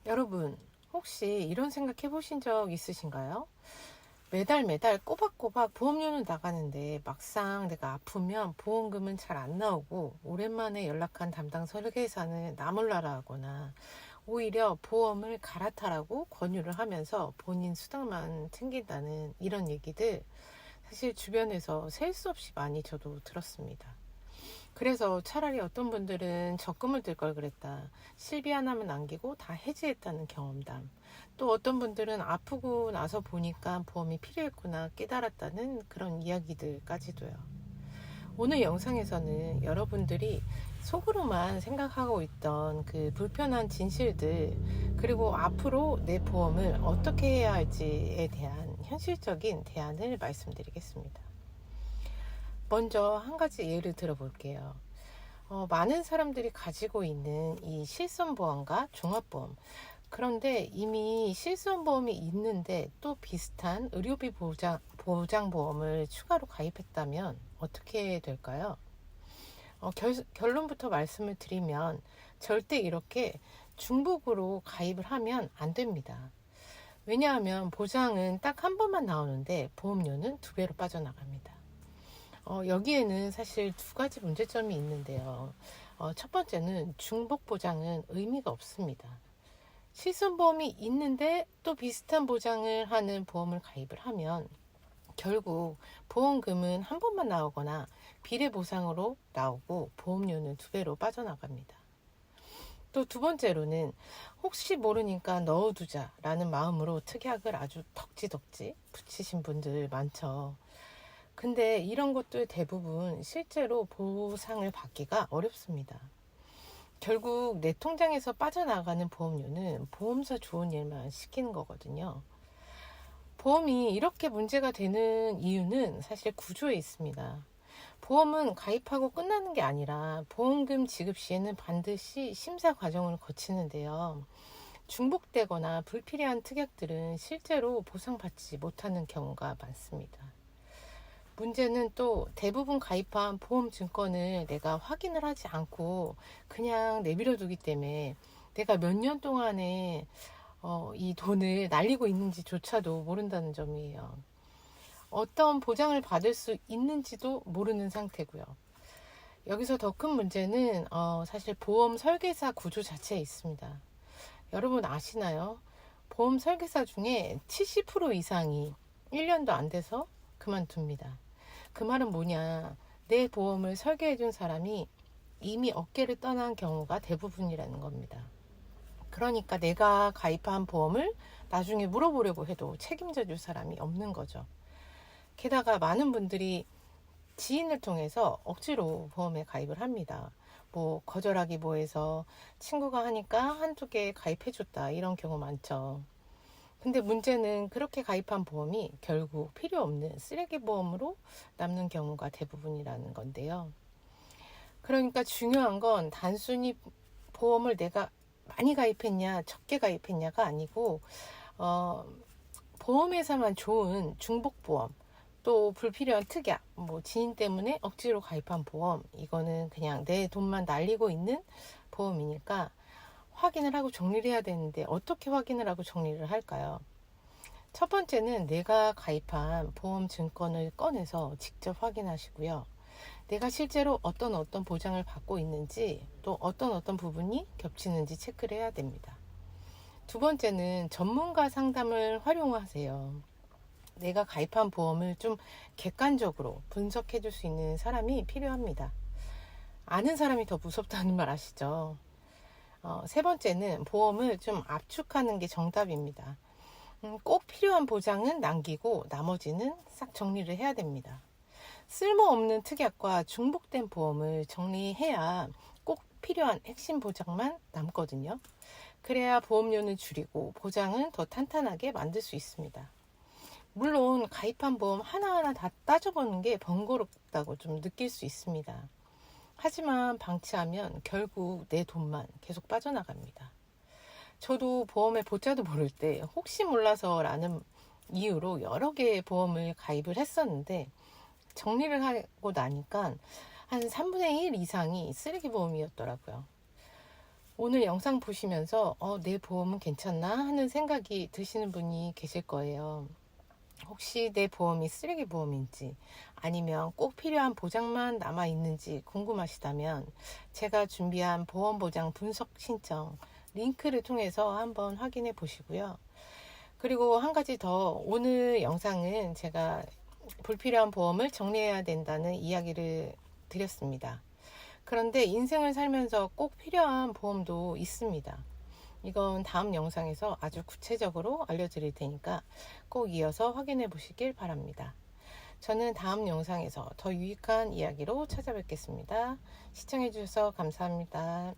여러분, 혹시 이런 생각 해보신 적 있으신가요? 매달 꼬박꼬박 보험료는 나가는데 막상 내가 아프면 보험금은 잘 안 나오고 오랜만에 연락한 담당 설계사는 나 몰라라 하거나 오히려 보험을 갈아타라고 권유를 하면서 본인 수당만 챙긴다는 이런 얘기들 사실 주변에서 셀 수 없이 많이 저도 들었습니다. 그래서 차라리 어떤 분들은 적금을 들 걸 그랬다. 실비 하나만 남기고 다 해지했다는 경험담. 또 어떤 분들은 아프고 나서 보니까 보험이 필요했구나 깨달았다는 그런 이야기들까지도요. 오늘 영상에서는 여러분들이 속으로만 생각하고 있던 그 불편한 진실들, 그리고 앞으로 내 보험을 어떻게 해야 할지에 대한 현실적인 대안을 말씀드리겠습니다. 먼저 한 가지 예를 들어볼게요. 많은 사람들이 가지고 있는 이 실손보험과 종합보험. 그런데 이미 실손보험이 있는데 또 비슷한 의료비 보장보험을 추가로 가입했다면 어떻게 될까요? 결론부터 말씀을 드리면 절대 이렇게 중복으로 가입을 하면 안 됩니다. 왜냐하면 보장은 딱 한 번만 나오는데 보험료는 두 배로 빠져나갑니다. 여기에는 사실 두 가지 문제점이 있는데요. 첫 번째는 중복 보장은 의미가 없습니다. 실손보험이 있는데 또 비슷한 보장을 하는 보험을 가입을 하면 결국 보험금은 한 번만 나오거나 비례 보상으로 나오고 보험료는 두 배로 빠져나갑니다. 또 두 번째로는 혹시 모르니까 넣어두자라는 마음으로 특약을 아주 덕지덕지 붙이신 분들 많죠. 근데 이런 것들 대부분 실제로 보상을 받기가 어렵습니다. 결국 내 통장에서 빠져나가는 보험료는 보험사 좋은 일만 시키는 거거든요. 보험이 이렇게 문제가 되는 이유는 사실 구조에 있습니다. 보험은 가입하고 끝나는 게 아니라 보험금 지급 시에는 반드시 심사 과정을 거치는데요. 중복되거나 불필요한 특약들은 실제로 보상받지 못하는 경우가 많습니다. 문제는 또 대부분 가입한 보험 증권을 내가 확인을 하지 않고 그냥 내버려 두기 때문에 내가 몇 년 동안에 이 돈을 날리고 있는지조차도 모른다는 점이에요. 어떤 보장을 받을 수 있는지도 모르는 상태고요. 여기서 더 큰 문제는 사실 보험 설계사 구조 자체에 있습니다. 여러분 아시나요? 보험 설계사 중에 70% 이상이 1년도 안 돼서 그만둡니다. 그 말은 뭐냐? 내 보험을 설계해준 사람이 이미 업계를 떠난 경우가 대부분이라는 겁니다. 그러니까 내가 가입한 보험을 나중에 물어보려고 해도 책임져 줄 사람이 없는 거죠. 게다가 많은 분들이 지인을 통해서 억지로 보험에 가입을 합니다. 뭐 거절하기 뭐해서 친구가 하니까 한두 개 가입해줬다 이런 경우 많죠. 근데 문제는 그렇게 가입한 보험이 결국 필요 없는 쓰레기 보험으로 남는 경우가 대부분이라는 건데요. 그러니까 중요한 건 단순히 보험을 내가 많이 가입했냐 적게 가입했냐가 아니고 보험회사만 좋은 중복보험, 또 불필요한 특약, 뭐 지인 때문에 억지로 가입한 보험, 이거는 그냥 내 돈만 날리고 있는 보험이니까 확인을 하고 정리를 해야 되는데 어떻게 확인을 하고 정리를 할까요? 첫 번째는 내가 가입한 보험 증권을 꺼내서 직접 확인하시고요. 내가 실제로 어떤 보장을 받고 있는지, 또 어떤 부분이 겹치는지 체크를 해야 됩니다. 두 번째는 전문가 상담을 활용하세요. 내가 가입한 보험을 좀 객관적으로 분석해 줄 수 있는 사람이 필요합니다. 아는 사람이 더 무섭다는 말 아시죠? 세 번째는 보험을 좀 압축하는 게 정답입니다. 꼭 필요한 보장은 남기고 나머지는 싹 정리를 해야 됩니다. 쓸모없는 특약과 중복된 보험을 정리해야 꼭 필요한 핵심 보장만 남거든요. 그래야 보험료는 줄이고 보장은 더 탄탄하게 만들 수 있습니다. 물론 가입한 보험 하나하나 다 따져보는 게 번거롭다고 좀 느낄 수 있습니다. 하지만 방치하면 결국 내 돈만 계속 빠져나갑니다. 저도 보험의 보자도 모를 때 혹시 몰라서라는 이유로 여러 개의 보험을 가입을 했었는데 정리를 하고 나니까 한 3분의 1 이상이 쓰레기 보험이었더라고요. 오늘 영상 보시면서 내 보험은 괜찮나 하는 생각이 드시는 분이 계실 거예요. 혹시 내 보험이 쓰레기 보험인지 아니면 꼭 필요한 보장만 남아 있는지 궁금하시다면 제가 준비한 보험 보장 분석 신청 링크를 통해서 한번 확인해 보시고요. 그리고 한 가지 더, 오늘 영상은 제가 불필요한 보험을 정리해야 된다는 이야기를 드렸습니다. 그런데 인생을 살면서 꼭 필요한 보험도 있습니다. 이건 다음 영상에서 아주 구체적으로 알려드릴 테니까 꼭 이어서 확인해 보시길 바랍니다. 저는 다음 영상에서 더 유익한 이야기로 찾아뵙겠습니다. 시청해 주셔서 감사합니다.